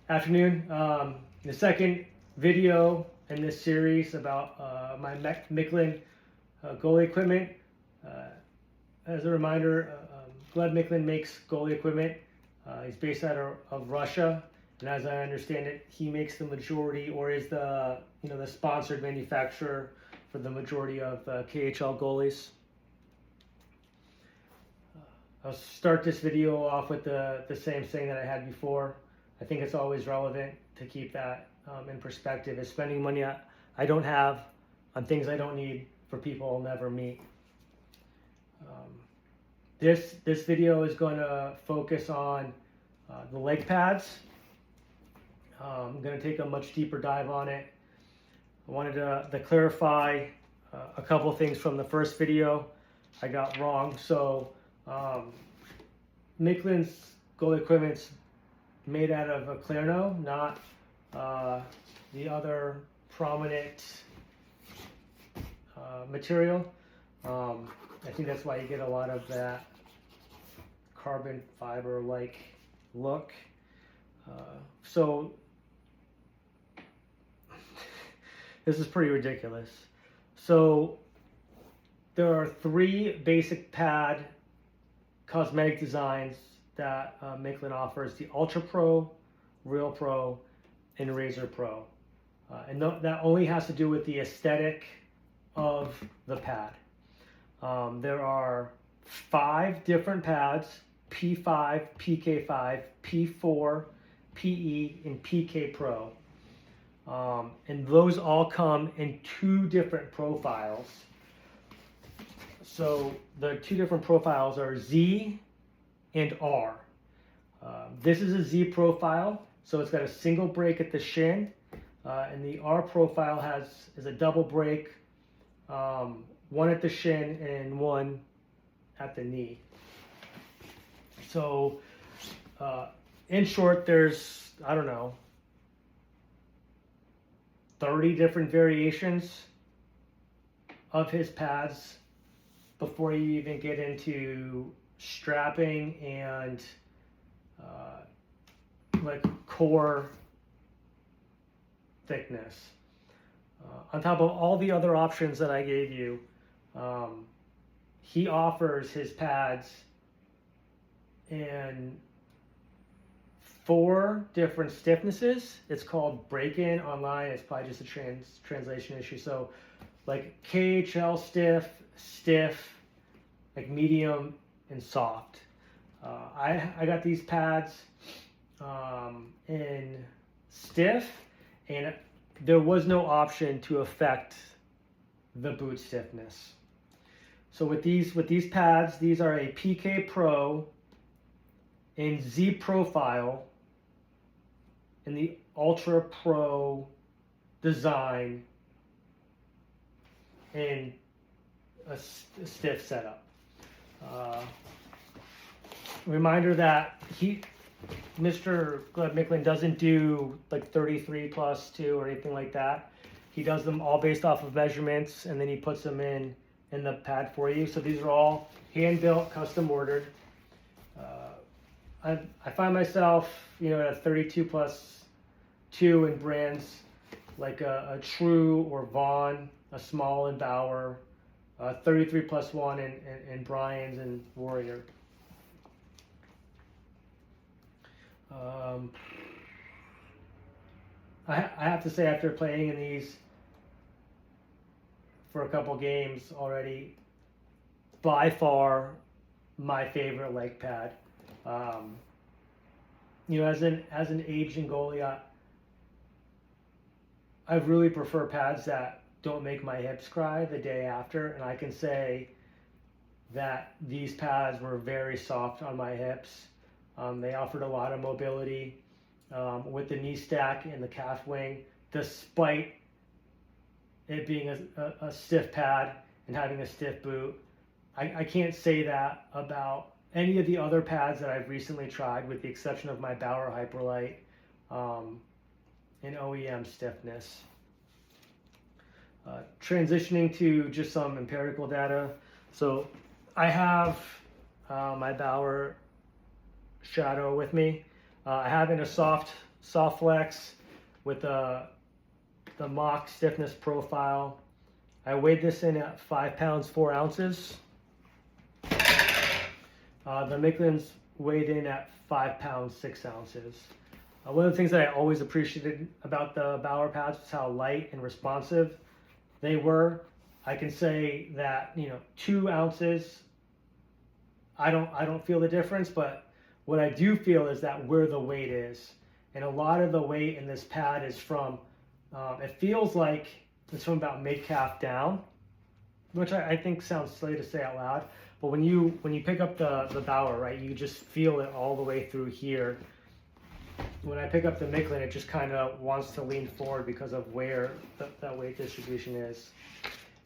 Afternoon. The second video in this series about my MIKLIN goalie equipment. As a reminder, MIKLIN makes goalie equipment. He's based out of Russia, and as I understand it, he makes the majority, or is the the sponsored manufacturer for the majority of KHL goalies. I'll start this video off with the same thing that I had before. I think it's always relevant to keep that in perspective, is spending money I don't have on things I don't need for people I'll never meet. This video is going to focus on the leg pads. I'm going to take a much deeper dive on it. I wanted to clarify a couple things from the first video I got wrong. So MIKLIN's goalie equipment's made out of a Clerno, not the other prominent material. I think that's why you get a lot of that carbon fiber like look. So this is pretty ridiculous. So there are three basic pad cosmetic designs that MIKLIN offers: the Ultra Pro, Real Pro, and Razor Pro. And that only has to do with the aesthetic of the pad. There are 5 different pads: P5, PK5, P4, PE, and PK Pro. And those all come in 2 different profiles. So the 2 different profiles are Z and R. This is a Z profile, so it's got a single break at the shin, and the R profile is a double break, one at the shin and one at the knee. So in short, there's, I don't know, 30 different variations of his pads before you even get into strapping and like core thickness. On top of all the other options that I gave you, he offers his pads in 4 different stiffnesses. It's called break-in online. It's probably just a translation issue. So like KHL stiff, like medium, and soft. I got these pads in stiff, and there was no option to affect the boot stiffness. So with these pads, these are a PK Pro in Z profile in the Ultra Pro design in a stiff setup. Reminder that Mr. MIKLIN doesn't do like 33+2 or anything like that. He does them all based off of measurements, and then he puts them in the pad for you. So these are all hand built, custom ordered. I find myself, at a 32+2 in brands like a True or Vaughn, a Small and Bauer, 33+1 in Brian's and Warrior. I have to say, after playing in these for a couple games already, by far my favorite leg pad. As an aging goalie, I really prefer pads that don't make my hips cry the day after, and I can say that these pads were very soft on my hips. They offered a lot of mobility with the knee stack and the calf wing, despite it being a stiff pad and having a stiff boot. I can't say that about any of the other pads that I've recently tried, with the exception of my Bauer Hyperlite and OEM stiffness. Transitioning to just some empirical data. So I have my Bauer Shadow with me. I have in a soft soft flex with the mock stiffness profile. I weighed this in at 5 pounds 4 ounces. The MIKLIN's weighed in at 5 pounds 6 ounces. One of the things that I always appreciated about the Bauer pads was how light and responsive they were. I can say that 2 ounces, I don't feel the difference, but what I do feel is that where the weight is, and a lot of the weight in this pad is from. It feels like it's from about mid-calf down, which I think sounds silly to say out loud. But when you pick up the Bauer, right, you just feel it all the way through here. When I pick up the MIKLIN, it just kind of wants to lean forward because of where that weight distribution is.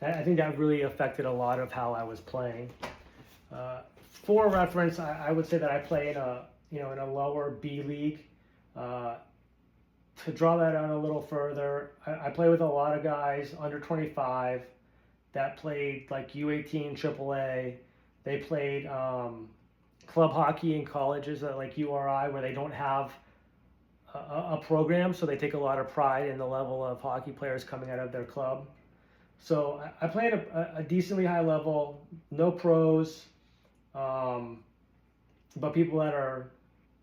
I think that really affected a lot of how I was playing. For reference, I would say that I play in a lower B league. To draw that out a little further, I play with a lot of guys under 25 that played like U18, AAA. They played club hockey in colleges like URI, where they don't have a program, so they take a lot of pride in the level of hockey players coming out of their club. So I play at a decently high level, no pros, but people that are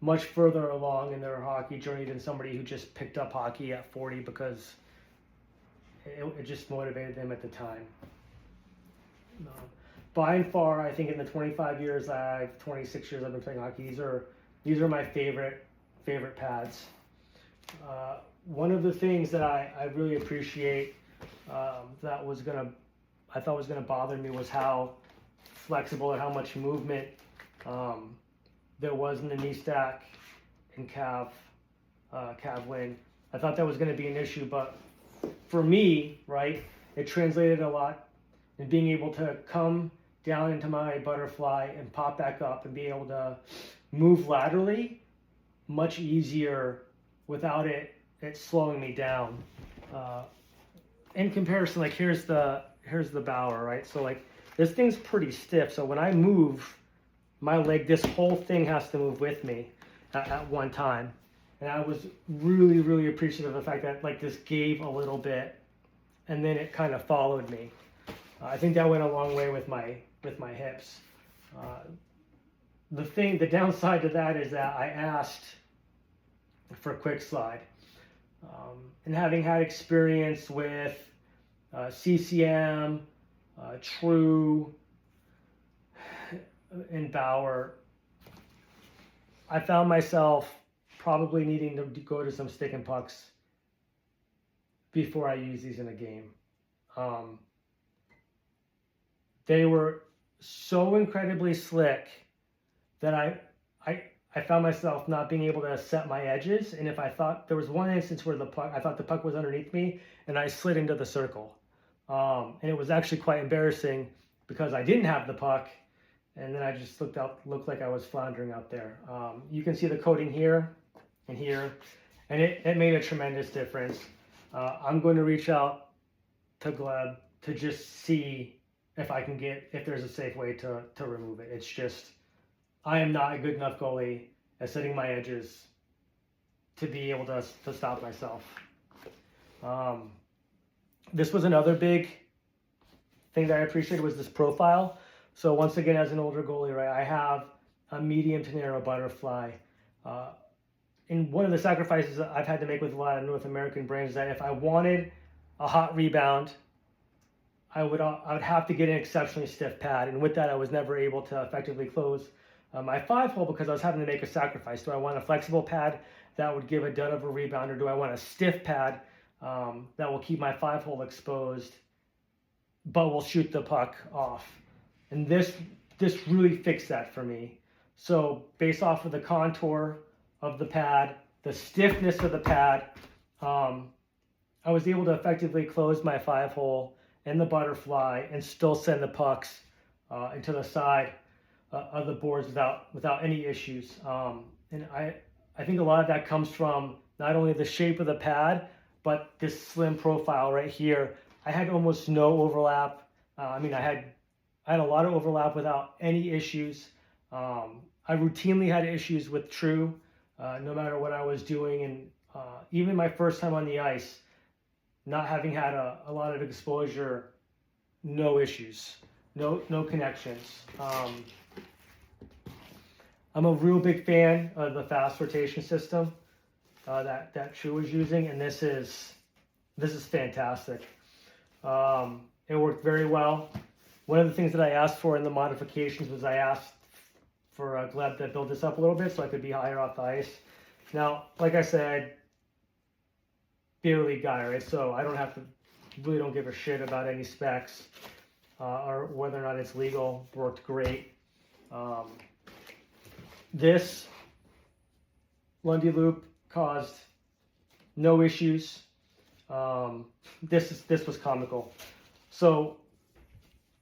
much further along in their hockey journey than somebody who just picked up hockey at 40 because it just motivated them at the time. By and far, I think in the 26 years I've been playing hockey, these are my favorite pads. One of the things that I really appreciate I thought was gonna bother me was how flexible and how much movement there was in the knee stack and calf wing. I thought that was going to be an issue, but for me, right, it translated a lot in being able to come down into my butterfly and pop back up and be able to move laterally much easier without it slowing me down. In comparison, like here's the Bauer, right? So like this thing's pretty stiff. So when I move my leg, this whole thing has to move with me at one time. And I was really, really appreciative of the fact that like this gave a little bit and then it kind of followed me. I think that went a long way with my hips. The downside to that is that I asked for quick slide. And having had experience with CCM, True, and Bauer, I found myself probably needing to go to some stick and pucks before I use these in a game. They were so incredibly slick that I found myself not being able to set my edges, and if I thought there was one instance where I thought the puck was underneath me, and I slid into the circle, and it was actually quite embarrassing because I didn't have the puck, and then I just looked like I was floundering out there. You can see the coating here and here, and it made a tremendous difference. I'm going to reach out to Gleb to just see if there's a safe way to remove it. It's just, I am not a good enough goalie at setting my edges to be able to stop myself. This was another big thing that I appreciated was this profile. So once again, as an older goalie, right, I have a medium to narrow butterfly. And one of the sacrifices that I've had to make with a lot of North American brands is that if I wanted a hot rebound, I would have to get an exceptionally stiff pad, and with that, I was never able to effectively close my 5-hole because I was having to make a sacrifice. Do I want a flexible pad that would give a dud of a rebound, or do I want a stiff pad that will keep my 5-hole exposed, but will shoot the puck off? And this really fixed that for me. So based off of the contour of the pad, the stiffness of the pad, I was able to effectively close my 5-hole and the butterfly and still send the pucks into the side of the boards without any issues. And I think a lot of that comes from not only the shape of the pad, but this slim profile right here. I had almost no overlap. I had a lot of overlap without any issues. I routinely had issues with True, no matter what I was doing, and Even my first time on the ice, not having had a lot of exposure, no issues, no connections. I'm a real big fan of the fast rotation system that True was using, and this is fantastic. It worked very well. One of the things that I asked for in the modifications was I asked for Gleb to build this up a little bit so I could be higher off the ice. Now, like I said, beer league guy, right? So I really don't give a shit about any specs or whether or not it's legal. Worked great. This Lundy loop caused no issues. This was comical. So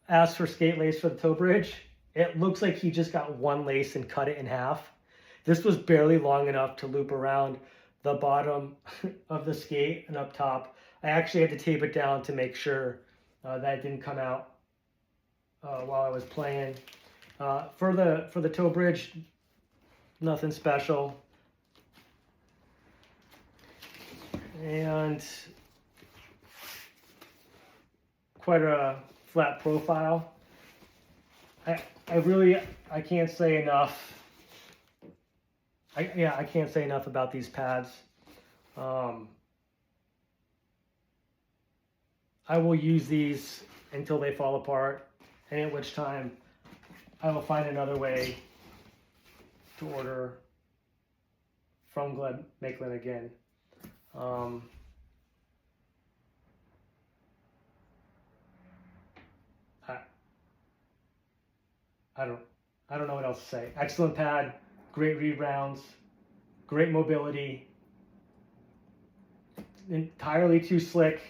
as for skate lace for the toe bridge, it looks like he just got one lace and cut it in half. This was barely long enough to loop around the bottom of the skate and up top. I actually had to tape it down to make sure that it didn't come out while I was playing. For the toe bridge, nothing special. And quite a flat profile. I can't say enough. I can't say enough about these pads. I will use these until they fall apart, and at which time I will find another way to order from Gleb MIKLIN again. I don't know what else to say. Excellent pad, great rebounds, great mobility, entirely too slick.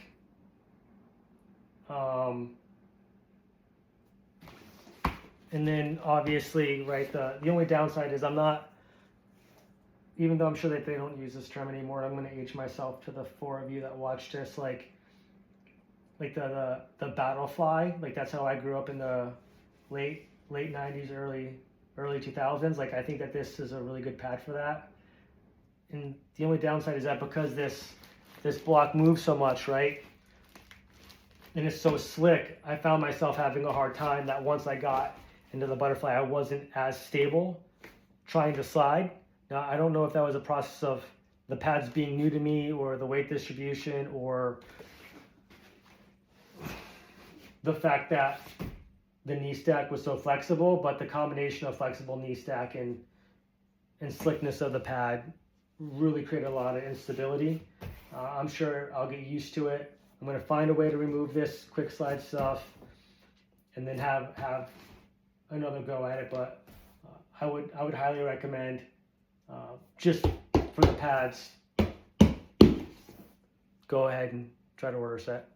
And then obviously, right, the only downside is even though I'm sure that they don't use this term anymore, I'm going to age myself to the 4 of you that watched this, like the battle fly, like that's how I grew up in the late 90s, early 2000s. Like I think that this is a really good pad for that. And the only downside is that because this block moves so much, right, and it's so slick, I found myself having a hard time that once I got into the butterfly, I wasn't as stable trying to slide. Now, I don't know if that was a process of the pads being new to me or the weight distribution or the fact that the knee stack was so flexible, but the combination of flexible knee stack and slickness of the pad really created a lot of instability. I'm sure I'll get used to it. I'm going to find a way to remove this quick slide stuff and then have another go at it, but I would highly recommend just for the pads, go ahead and try to order a set.